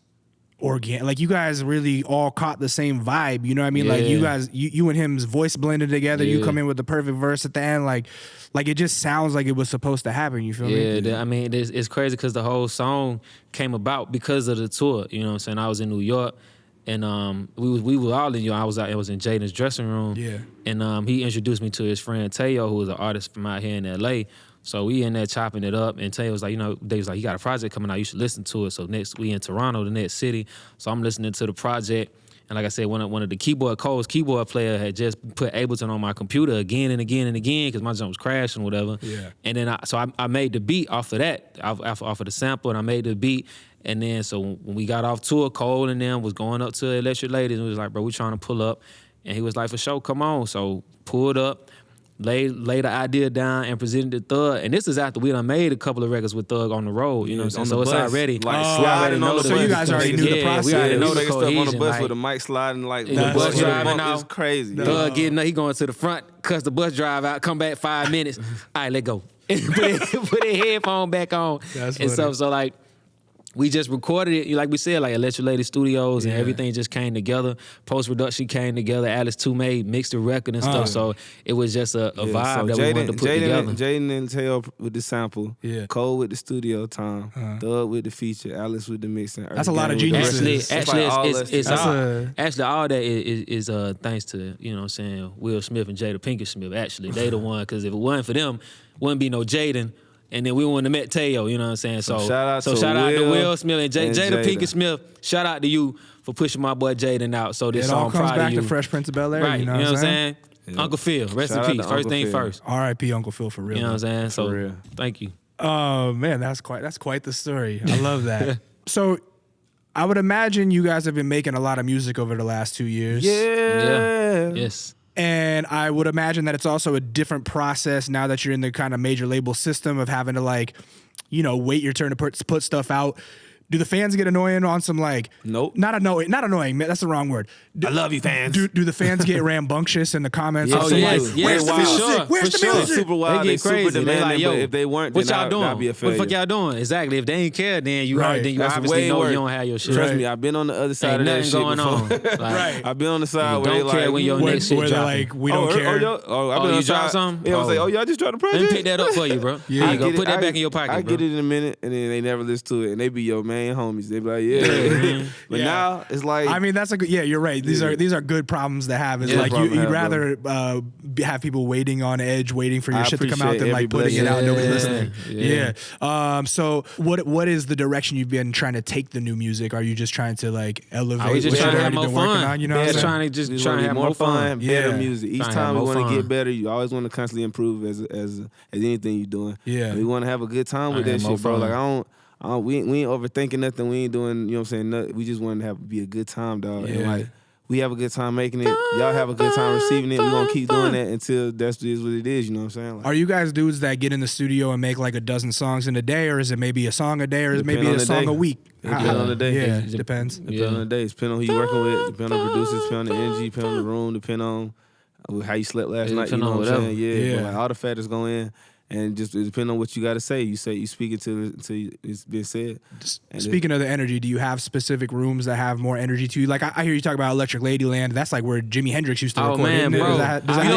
organic. Like you guys really all caught the same vibe. You know what I mean? Yeah. Like you guys, you and him's voice blended together. You come in with the perfect verse at the end. Like it just sounds like it was supposed to happen. You feel me? Yeah, I mean, it's crazy because the whole song came about because of the tour. You know what I'm saying? I was in New York. And we were all in, I was in Jaden's dressing room. Yeah. And he introduced me to his friend Teo, who was an artist from out here in LA. So we in there chopping it up, and Teo was like, they was like, he got a project coming out, you should listen to it. So next, we in Toronto, the next city. So I'm listening to the project. And like I said, one of the keyboard player had just put Ableton on my computer again and again and again because my jump was crashing or whatever. Yeah. And then I made the beat off of that, off of the sample, and I made the beat. And then so when we got off tour, Cole and them was going up to Electric Ladies, and we was like, bro, we trying to pull up. And he was like, for sure, come on. So pulled up, laid the idea down and presented to Thug. And this is after we done made a couple of records with Thug on the road, you know what I'm saying? So it's already sliding on the bus. So you guys already knew the process. We already know the stuff cohesion. on the bus with the mic sliding like the bus driving out. It's crazy. Thug getting up, he going to the front, cuss the bus drive out, come back 5 minutes. All right, let go. Put his headphone back on. That's and stuff. So like, we just recorded it, like we said, like Electric Lady Studios, and everything just came together. Post-production came together. Alice 2 mixed the record and stuff. So it was just a vibe that we wanted to put together. Jaden and Teo with the sample. Yeah. Cole with the studio time. Thug with the feature. Alice with the mixing. That's a lot of geniuses. Actually, all that is thanks to, you know what I'm saying, Will Smith and Jada Pinkett Smith. Actually, they the one, because if it wasn't for them, wouldn't be no Jaden. And then we wouldn't have met Teo, you know what I'm saying? So shout out to Will Smith and Jada Pinkett Smith. Shout out to you for pushing my boy Jaden out. So this song, comes back to Fresh Prince of Bel-Air. Right, you know what I'm saying? Yeah. Uncle Phil, rest in peace. First thing first. R.I.P. Uncle Phil for real. You know what I'm saying? So real. Thank you. Oh man, that's quite the story. I love that. So I would imagine you guys have been making a lot of music over the last 2 years. Yeah. Yes. And I would imagine that it's also a different process now that you're in the kind of major label system of having to wait your turn to put stuff out. Do the fans get annoying on some Nope. Not annoying, man, that's the wrong word. I love you, fans. Do the fans get rambunctious in the comments? Yes, Where's the music? Where's the music? Super wild. They get crazy. Super demanding, like, yo, but if they weren't, what then y'all doing? I'd be a failure. What the fuck y'all doing? Exactly. If they ain't care, then you That's obviously know worse. you don't have your shit. Trust me, I've been on the other side Ain't of that nothing shit going on. before. Right. I've been on the side where don't they care when your next shit where dropping. we don't care. I've been on you the drop side. something? Yeah, I was like, y'all just dropped the project? Let me pick that up for you, bro. Yeah. You go. Put that back in your pocket, I bro. get it in a minute, and then they never listen to it, and they be your main homies. They be like, yeah. But now it's like, I mean, that's you're right. These are good problems to have. It's like you'd rather have people waiting on edge, waiting for your shit to come out than like putting it out and nobody listening. Yeah. So what is the direction you've been trying to take the new music? Are you just trying to elevate what you've already been working on? You know, trying to have more fun, better music. Each time we want to get better. You always want to constantly improve as anything you're doing. Yeah, we want to have a good time with that shit, bro. Like we ain't overthinking nothing. We ain't doing, you know what I'm saying? Nothing. We just want to be a good time, dog. And like, we have a good time making it. Y'all have a good time receiving it. We're going to keep doing that until that's just what it is, you know what I'm saying? Like, are you guys dudes that get in the studio and make like a dozen songs in a day, or is it maybe a song a day, or is it maybe a song a week? Depends on the day. Yeah, it depends. Depends on the day. Depends on who you working with. Depends on producers. Depends on the energy. Depends on the room. Depends on how you slept last night. You know what I'm saying? Yeah. But like, all the factors go in. And just depending on what you got to say, you speak it till it's been said. Speaking of the energy, do you have specific rooms that have more energy to you? Like I hear you talk about Electric Ladyland. That's like where Jimi Hendrix used to record. Oh man, bro! Does that I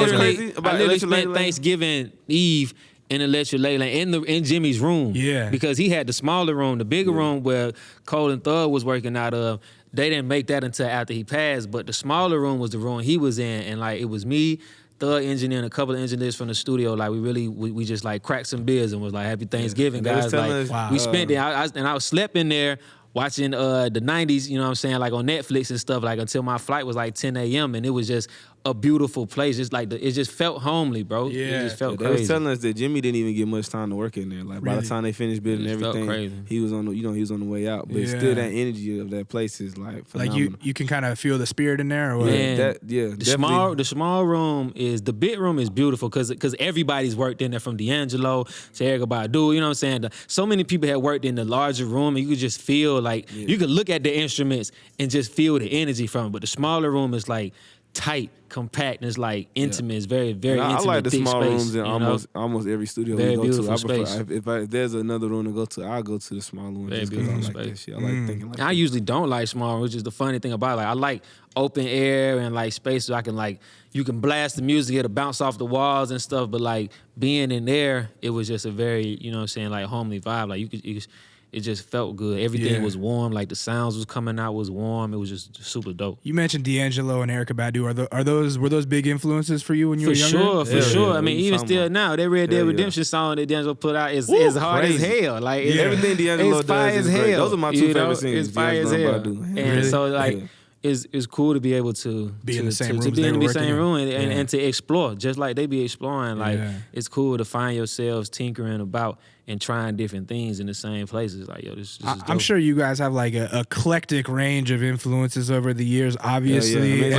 literally spent Thanksgiving Eve in Electric Ladyland in Jimmy's room. Yeah, because he had the smaller room, the bigger room where Cole and Thug was working out of. They didn't make that until after he passed, but the smaller room was the room he was in, and like it was me, third engineer and a couple of engineers from the studio, like we just like cracked some beers and was like, Happy Thanksgiving, And they was guys. telling Like us, we spent it. I was slept in there watching the 90s, you know what I'm saying, like on Netflix and stuff, like until my flight was like 10 a.m. and it was just a beautiful place. Just like it just felt homely, bro. Yeah. It just felt They crazy. was telling us that Jimmy didn't even get much time to work in there. Like by the time they finished building It just felt everything, crazy. he was on the, he was on the way out. But Yeah. still, that energy of that place is like phenomenal. Like you can kind of feel the spirit in there. Or what? Man, definitely. the small room is the big room is beautiful because everybody's worked in there from D'Angelo to Erykah Badu. You know what I'm saying? So many people had worked in the larger room, and you could just feel like you could look at the instruments and just feel the energy from it. But the smaller room is like tight, compact, and it's like intimate. It's very, very I intimate. like the thick small space, rooms in you know? almost every studio Very we go to. beautiful space. If there's another room to go to, I'll go to the small one Very just because I beautiful like that space. shit. I like thinking like I that. usually don't like small, which is the funny thing about it. Like I like open air and like space so I can like you can blast the music, it'll bounce off the walls and stuff. But like being in there, it was just a very, you know what I'm saying, like homely vibe. Like it just felt good. Everything was warm. Like the sounds was coming out was warm. It was just super dope. You mentioned D'Angelo and Erykah Badu. Were those big influences for you when you were younger? For sure. I What mean, you even talking still about? now, that Red Dead Hell yeah. Redemption song that D'Angelo put out is hard crazy. as hell. Like it's, Everything D'Angelo it's fire does as is great. hell. Those are my two you know? favorite singers, It's fire as D'Angelo hell. and Badu. And Really? so like. Yeah. It's cool to be able to Be in the same to rooms be they in were the same working room in. and to explore just like they be exploring. Like Yeah. it's cool to find yourselves tinkering about and trying different things in the same places. Like yo, this is dope. I'm sure you guys have like a eclectic range of influences over the years, obviously. I mean, And-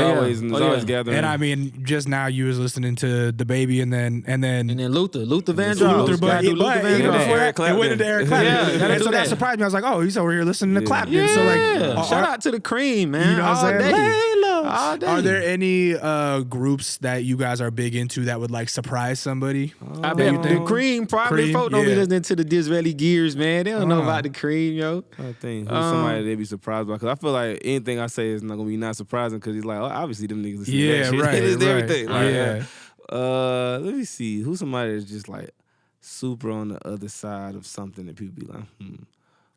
there's always gathering. And I mean, just now you was listening to the baby, and then And then Luther Vandross. Luther, but Gotta do Luther even Vandross. before Eric that, it went Clapton. into Eric Clapton. Yeah, gotta and do so that that. surprised me. I was like, oh, he's over here listening to Clapton. Yeah. So like, Shout out to the Cream, man. You know what all I'm saying? day. Layla. All day. Are there any groups that you guys are big into that would like surprise somebody? I that bet you the think? Cream probably Cream, folk don't be yeah. listening to the Disraeli Gears, man. They don't know about the Cream, yo. I think who's somebody they be surprised by, because I feel like anything I say is not gonna be not surprising, because he's like, oh, obviously them niggas listen to Yeah, that shit. right, It's right. everything. Like, Yeah. let me see, who's somebody that's just like super on the other side of something that people be like,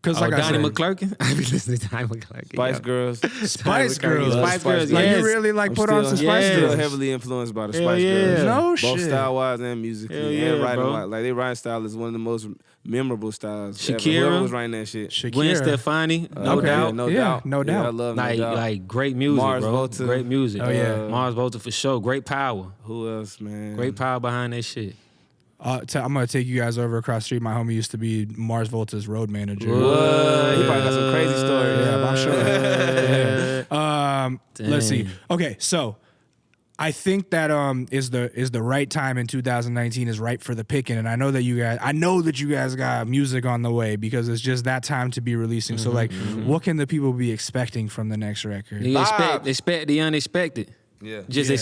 Because like I Donnie said, McClurkin. I be listening to Donnie McClurkin. Spice yo. Girls. Spice Girls. Spice Girls, Like yes. you really like I'm put on some still- Spice yes. Still Girls. heavily influenced by the Hell Spice yeah. Girls. No Both shit. style wise and musically. Hell and yeah, writing bro. like their writing style is one of the most memorable styles ever. Shakira. Whoever was writing that shit. Shakira. Gwen Stefani, no Okay. doubt. Yeah, no Yeah, doubt. no Yeah, I doubt. love Like, No Doubt. like great music, Mars bro. Volta. Great music. Oh, yeah. Mars Volta for sure. Great power. Who else, man? Great power behind that shit. I'm gonna take you guys over across the street. My homie used to be Mars Volta's road manager. What? He probably got some crazy stories. Yeah, but I'm sure. Yeah. Let's see. Dang. Okay, so I think that is the right time in 2019 is ripe for the picking, and I know that you guys got music on the way because it's just that time to be releasing. So like, what can the people be expecting from the next record? You expect the unexpected. Yeah. Just Yeah.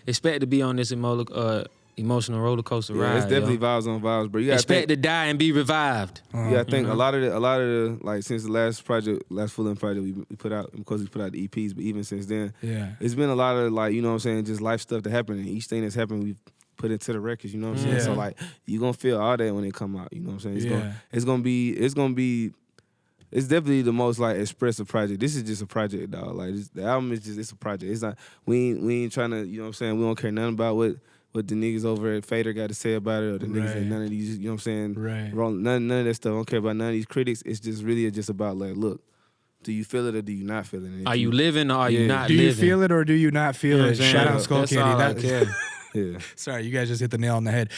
expect to be on this emotional roller coaster Yeah, ride. it's definitely yo. vibes on vibes, bro. You gotta Expect think, to die and be revived. you gotta think a lot of the like since the last full-length project we put out, because we put out the EPs, but even since then, Yeah. it's been a lot of like, you know what I'm saying, just life stuff that happened, and each thing that's happened we've put into the records, you know what I'm saying? Yeah. So like you gonna feel all that when it come out, you know what I'm saying? Yeah. It's definitely the most like expressive project. This is just a project, dog. Like the album is just, it's a project. It's not, we ain't trying to, you know what I'm saying, we don't care nothing about what the niggas over at Fader got to say about it, or the niggas Right. and none of these, you know what I'm saying? Right. None of that stuff. I don't care about none of these critics. It's just really just about like, look, do you feel it or do you not feel it? And if Are you living or are you Yeah. not Do living? you feel it or do you not feel You know it? what I'm saying? Shout out That's Skullcandy. all I care. Yeah. Sorry, you guys just hit the nail on the head.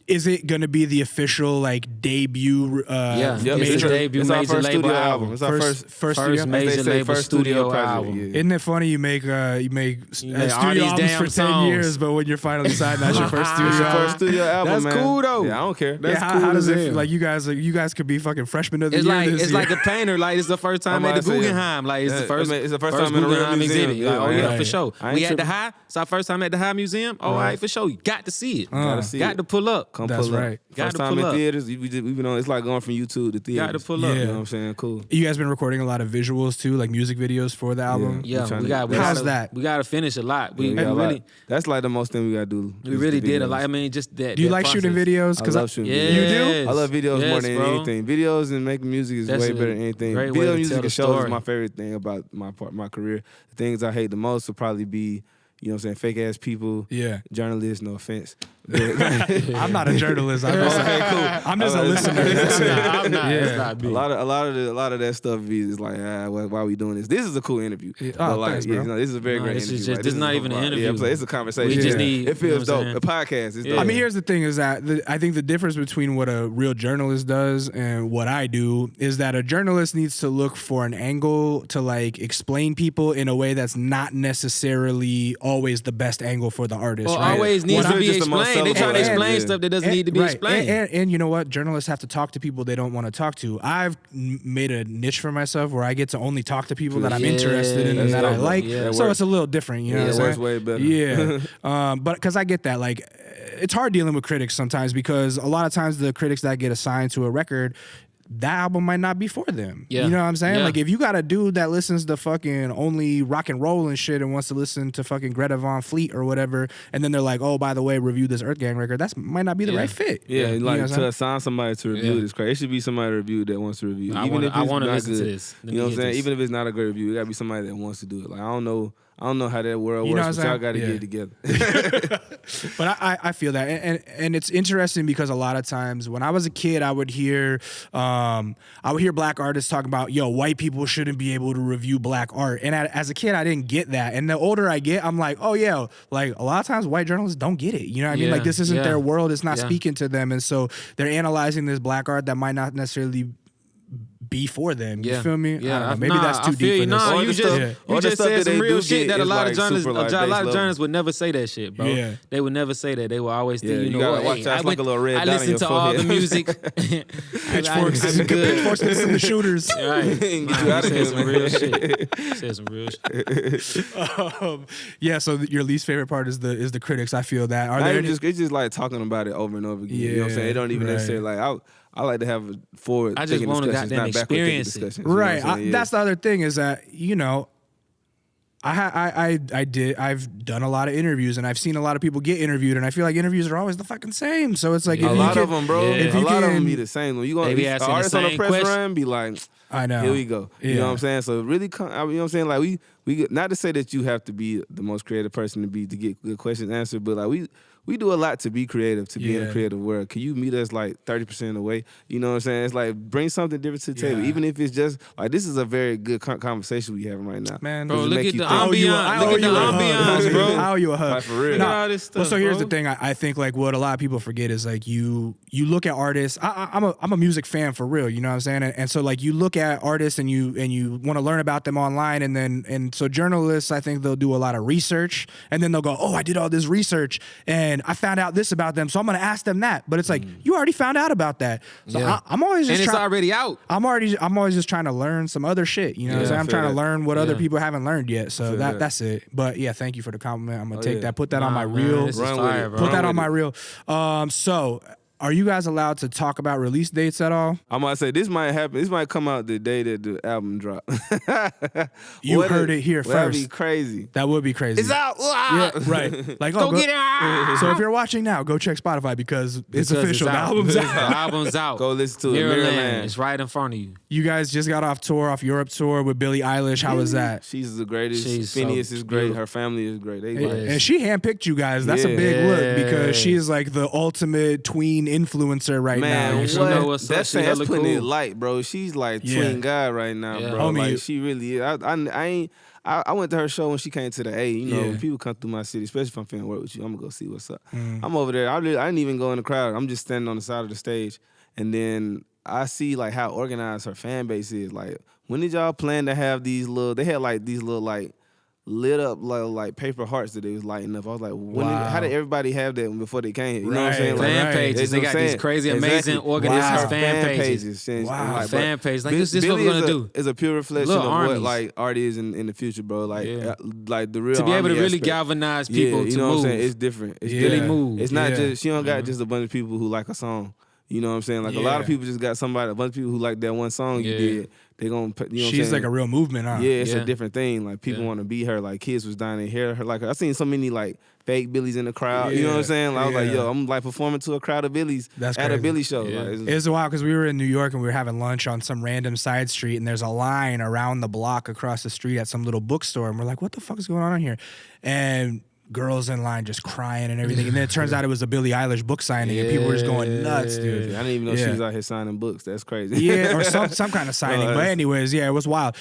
Is it gonna be the official like debut? Yeah. Yep, It's it's the our- debut it's our major first label studio album. It's our First First studio? major As they say, label first studio project, album. yeah. Isn't it funny you make make studio all these albums damn for 10 songs. years, but when you're finally signed, that's your first studio It's your album? first studio album, That's man. cool, though. Yeah, I don't care. That's how cool does as it hell. feel? Like you guys could be fucking freshmen of the It's year like this it's year. like a painter. Like it's the first time I'm at about the to say, Guggenheim. Like it's yeah, the first. I mean, it's the first time in a real Guggenheim museum. exhibit. Yeah, Like, oh yeah, right. for sure. I ain't We at the tripping. high. It's our first time at the High Museum. All right, for sure. You got to see it. Gotta see Got it. to pull up. Come That's pull right. up. Gotta First time pull in up. theaters. We've been on. It's like going from YouTube to theaters. Got to pull up. You Yeah. know what I'm saying? Cool. You guys been recording a lot of visuals too, like music videos for the album. Yeah, trying we to- got. We How's gotta, that? We got to finish a lot. Yeah, We got a lot. really, That's like the most thing we gotta do. we is really the did a videos. lot. I mean, just that. Do you that like shooting process. videos? I love shooting Yes. videos. I love videos Yes, more than bro. anything. Videos and making music is That's way a better than anything. great way Video to music tell and the shows is story. my favorite thing about my career. The things I hate the most would probably be, you know what I'm saying, fake ass people, journalists, no offense. I'm not a journalist. I'm just a listener. I'm not. It's not big. A lot of that stuff is like, why are we doing this? This is a cool interview. Oh, thanks, bro. This is a very great interview. This is not even an interview. Yeah, it's a conversation. We just need. It feels you know dope. A podcast is dope. I mean, here's the thing: is that I think the difference between what a real journalist does and what I do is that a journalist needs to look for an angle to like explain people in a way that's not necessarily always the best angle for the artist. Or right? always needs to be explained. They try to explain stuff that doesn't need to be explained. And you know what? Journalists have to talk to people they don't want to talk to. I've made a niche for myself where I get to only talk to people that I'm interested in and that I like. So it's a little different. You know, it works way better. Yeah, but because I get that, like, it's hard dealing with critics sometimes because a lot of times the critics that get assigned to a record, that album might not be for them. Yeah. You know what I'm saying? Yeah. Like, if you got a dude that listens to fucking only rock and roll and shit and wants to listen to fucking Greta Van Fleet or whatever, and then they're like, oh, by the way, review this EarthGang record, that might not be the right fit. Yeah, you like know to assign somebody to review it is crazy. It should be somebody to review that wants to review. I want to listen to this. You know what I'm saying? Even if it's not a great review, it gotta be somebody that wants to do it. Like, I don't know how that world works, but y'all got to get it together. But I feel that, and it's interesting because a lot of times when I was a kid, I would hear black artists talking about, yo, white people shouldn't be able to review black art, and as a kid, I didn't get that. And the older I get, I'm like, oh yeah, like a lot of times white journalists don't get it. You know what I mean? Like, this isn't their world; it's not speaking to them, and so they're analyzing this black art that might not necessarily be for them. You feel me? Yeah. I don't know. Maybe that's too deep for this. You just said some real shit that a lot of journalists, like a lot of journalists would never say that shit, bro. Yeah. They would never say that. They would always think, you gotta watch out like a little red I dot on listen your to all the forehead. music. Pitchforks and the shooters. Right. Get you out of Said here, some man. real shit. Said some real shit. Yeah. So your least favorite part is the critics. I feel that. Are there It's just like talking about it over and over again. You know what I'm saying? It don't even necessarily like I like to have a forward. I just want to goddamn experience it. Right. That's the other thing is that, you know, I've done a lot of interviews and I've seen a lot of people get interviewed, and I feel like interviews are always the fucking same. So it's like a lot of them, bro. If A you lot of can- them be the same. When you gonna They be be asking the artists on the same press question. run, be like, I know. here we go. You know Yeah. what I'm saying? So really, you know what I'm saying? Like we not to say that you have to be the most creative person to get good questions answered, but like we do a lot to be creative, to be in a creative world. Can you meet us like 30% of the way? You know what I'm saying? It's like bring something different to the table, even if it's just like this is a very good conversation we having right now. Man, Bro, Does it look make at you the think? ambiance. Look at the ambiance, bro. I owe you a hug. Like, for real. Nah, all this well, stuff, so here's bro. the thing. I think like what a lot of people forget is like you look at artists. I'm a music fan for real. You know what I'm saying? And so like you look at artists and you want to learn about them online, and so journalists, I think they'll do a lot of research, and then they'll go, oh, I did all this research and I found out this about them, so I'm gonna ask them that. But it's like you already found out about that. So I'm always just And it's already out. I'm always just trying to learn some other shit. You know what I'm saying? I'm trying to learn what other people haven't learned yet. So that's it. But yeah, thank you for the compliment. I'm gonna take that, put that on my reel. This is Run with fire, it. bro. Put that on my reel. So are you guys allowed to talk about release dates at all? I'm gonna say this might happen. This might come out the day that the album drop. You heard it here That'd first. be crazy. That would be crazy. It's out. Yeah, right. Like, Go get it. So if you're watching now, go check Spotify because it's official. The out. album's The out. album's out. Go listen to it. Mirrorland. It's right in front of you. You guys just got off Europe tour with Billie Eilish. How was that? She's the greatest. She's Phineas so is great. beautiful. Her family is great. They And she handpicked you guys. That's a big look because she is like the ultimate tween influencer right now. Man, She what? know what's up. That's She that's hella putting it cool. light, bro. She's like Yeah. twin guy right now, Yeah. bro. Homie, Like she really is. I went to her show when she came to the A. You know, Yeah. when people come through my city, especially if I'm finna work with you, I'm gonna go see what's up. I'm over there. I didn't even go in the crowd. I'm just standing on the side of the stage, and then I see like how organized her fan base is. Like, when did y'all plan to have these little? They had like these little like lit up like paper hearts that they was lighting up. I was like, how did everybody have that before they came here? You know what I'm saying? Like, Fan Right. pages. that's They what got I'm these saying. crazy, amazing, Exactly. organized Her fan pages. And, Wow. like, Fan bro, page. Like, this is what Billie we're gonna do. Is a pure reflection Little of armies. what like art is in the future, bro. Like like the real To be able to army really aspect. galvanize people you to know move. what I'm saying? It's different. It's Really different. move. It's not Yeah. just she don't got just a bunch of people who like a song. You know what I'm saying? Like a lot of Yeah. people just got a bunch of people who like that one song you Yeah. did. They gonna, you know what I'm She's saying? like a real movement, huh? Yeah, it's Yeah. a different thing. Like people want to be her. Like kids was dying to hear her. Like I seen so many like fake Billies in the crowd. You know what I'm saying? Like, I was like, yo, I'm like performing to a crowd of Billies That's at crazy. a Billy show. Yeah. Like, It's wild because we were in New York and we were having lunch on some random side street, and there's a line around the block across the street at some little bookstore, and we're like, "What the fuck is going on here?" And girls in line just crying and everything. And then it turns out it was a Billie Eilish book signing, and people were just going nuts, dude. I didn't even know she was out here signing books. That's crazy. Yeah, or some kind of signing. But anyways, yeah, it was wild.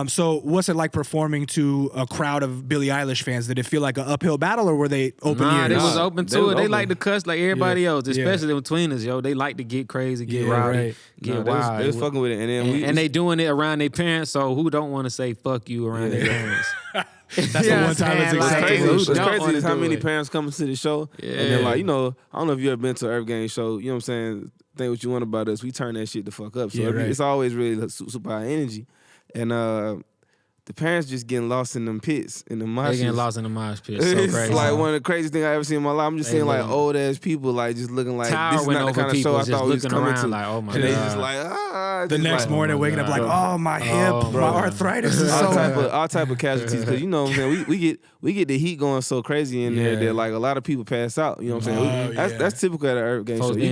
So what's it like performing to a crowd of Billie Eilish fans? Did it feel like an uphill battle, or were they open ears? They was open to it. They like to cuss like everybody else, especially them tweeners, yo. They like to get crazy, get rowdy, get wild. They was fucking with it. And they doing it around their parents, so who don't want to say fuck you around their parents? That's the one time it's acceptable. What's crazy is how many parents come to the show, and they're like, I don't know if you ever been to an EarthGang show, you know what I'm saying? Think what you want about us. We turn that shit the fuck up. So it's always really super high energy. And the parents just getting lost in them pits, in the mosh pits. They getting lost in the mosh pits. So it's crazy. like one of the craziest things I ever seen in my life. I'm just seeing like old ass people like just looking like Tower this is not the kind of show I thought we was coming to. Like, oh my and God. they just like the next morning waking up like, oh my hip, my arthritis is so all type of casualties, because you know what I'm saying, we get the heat going so crazy in there that like a lot of people pass out. You know what I'm saying? That's typical at an EarthGang show. You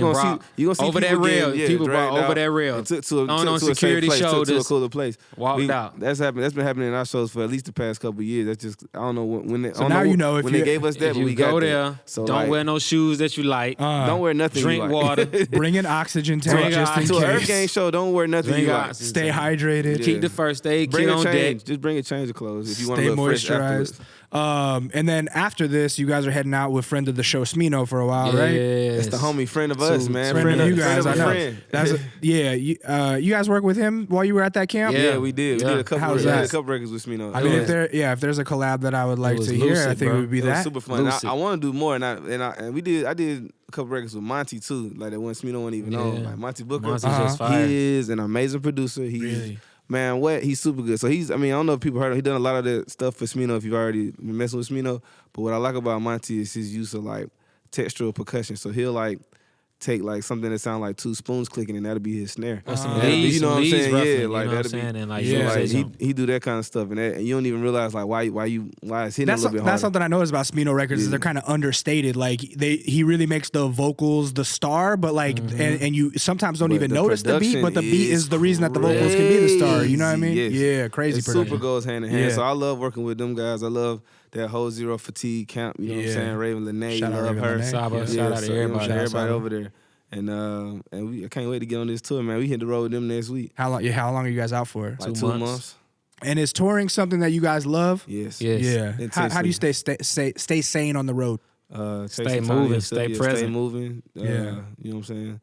gonna see over that rail. People brought over that rail on security shoulders to a cooler place. Walked out. That's been happening in our shows for at least the past couple of years. That's just, I don't know when they, so now you know if when they gave us that, you we go got there. that. So don't wear no shoes that you like. Don't wear nothing. Drink water. Bring an oxygen tank just in to case. an EarthGang show, don't wear nothing you like. Stay hydrated. Keep the first aid kit on deck. Just bring a change of clothes if you want to Stay look fresh moisturized. And then after this, you guys are heading out with friend of the show Smino for a while, right? It's the homie, friend of us, man. Friend of you guys, friend I know. Friend. You guys work with him while you were at that camp? Yeah, we did. We did a couple records with Smino. I mean, if there's a collab that I would like to hear, I think it would be that. Super fun. I want to do more, and I did a couple records with Monty too, like that one Smino wasn't even on. Like Monty Booker, Monty's just fire. He is an amazing producer. He's man, he's super good. So I don't know if people heard him. He done a lot of that stuff for Smino if you've already been messing with Smino. But what I like about Monty is his use of like textural percussion. So he'll like take like something that sounds like two spoons clicking, and that'll be his snare. You know what I'm saying? Yeah, like that'll be. And like, he do that kind of stuff, and you don't even realize like why it's hitting a little bit harder. That's something I noticed about Smino records is they're kind of understated. Like he really makes the vocals the star, but like and you sometimes don't even notice the beat, but the beat is the reason that the vocals can be the star. You know what I mean? Yes. Yeah, crazy. It super goes hand in hand. So I love working with them guys. I love that whole Zero Fatigue camp. You know what I'm saying? Raven Lene, love her. Shout out to everybody over there. And I can't wait to get on this tour, man. We hit the road with them next week. How long are you guys out for? Like 2 months. And is touring something that you guys love? Yes. Yeah. How do you stay sane on the road? Stay moving, stay present. Stay moving. Yeah. You know what I'm saying?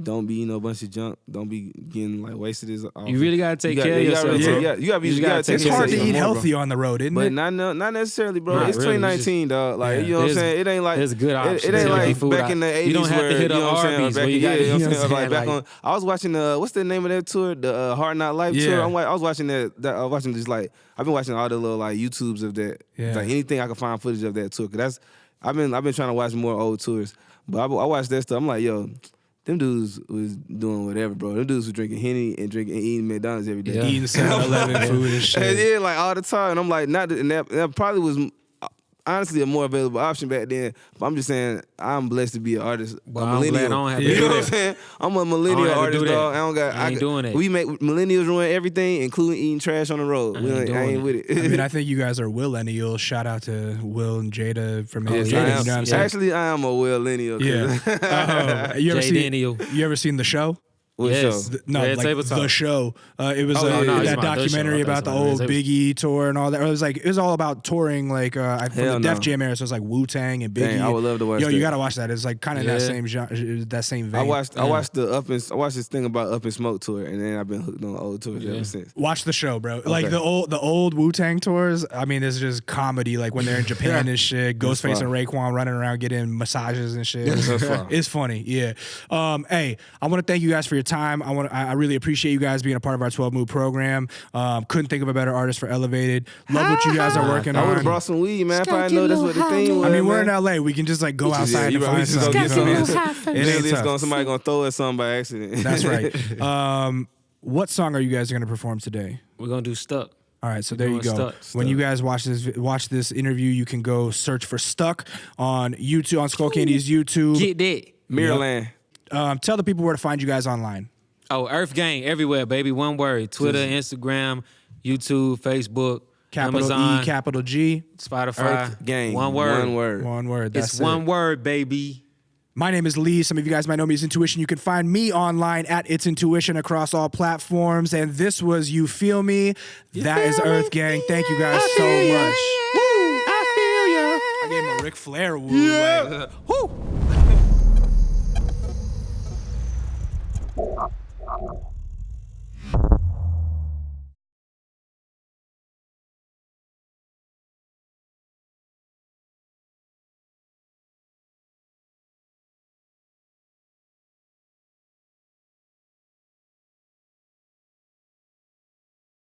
Don't be eating a bunch of junk. Don't be getting like wasted. You really gotta take care of yourself, bro. You gotta take care of yourself. It's hard to eat healthy on the road, isn't it? But not necessarily, bro. It's 2019, dog. Like you know what I'm saying. It ain't like there's good options. It ain't like back in the 80s. You don't have to hit up Arby's. Like back on. I was watching what's the name of that tour? The Hard Knock Life tour. I was watching that. I was watching just like I've been watching all the little like YouTubes of that. Like anything I can find footage of that tour. Cause I've been trying to watch more old tours. But I watched that stuff. I'm like, yo. Them dudes was doing whatever, bro. Them dudes was drinking Henny and eating McDonald's every day. Eating 7-Eleven food and shit. Yeah, like all the time. And I'm like, that probably was honestly a more available option back then. But I'm just saying, I'm blessed to be an artist. Well, a millennial. I don't have to you do know that. what I'm saying? I'm a millennial artist, dog. I ain't doing it. We make millennials ruin everything, including eating trash on the road. I ain't with it. I mean, I think you guys are Willennials. Shout out to Will and Jada from Jada. You know what I'm saying? Actually, I am a Willennial. Yeah. You ever seen the show? Yes. The show. It was that documentary about the old Biggie tour and all that. It was all about touring, like from the Def Jam era. So it's like Wu-Tang and Biggie. Dang, I would love to watch that. You gotta watch that. It's like kind of that same genre, that same vein. I watched this thing about Up in Smoke tour, and then I've been hooked on old tours ever since. Watch the show, bro. Okay. Like the old Wu-Tang tours. I mean, it's just comedy. Like when they're in Japan and shit. Ghostface and Raekwon running around getting massages and shit. It's funny. Yeah. Hey, I want to thank you guys for your time. I really appreciate you guys being a part of our 12 Move program. Couldn't think of a better artist for Elevated. Love what you guys are working on. I would have brought some weed, man. If I know that's what the thing was. I mean, we're in LA. We can just like go outside and find something. Somebody gonna throw us something by accident. That's right. What song are you guys gonna perform today? We're gonna do Stuck. All right, so there you go. Stuck. When you guys watch this interview, you can go search for Stuck on YouTube, on Skullcandy's YouTube. Get that. Mirrorland. Tell the people where to find you guys online. Oh, EarthGang everywhere, baby. One word. Twitter, Instagram, YouTube, Facebook. Capital Amazon, E, capital G. Spotify. EarthGang. One word. One word. One word. That's It's it. one word, baby. My name is Lee. Some of you guys might know me as Intuition. You can find me online at It's Intuition across all platforms. And this was You Feel Me. That is EarthGang. Thank you guys so much. Woo! I feel ya. I gave him a Ric Flair woo. Yeah. Like, woo!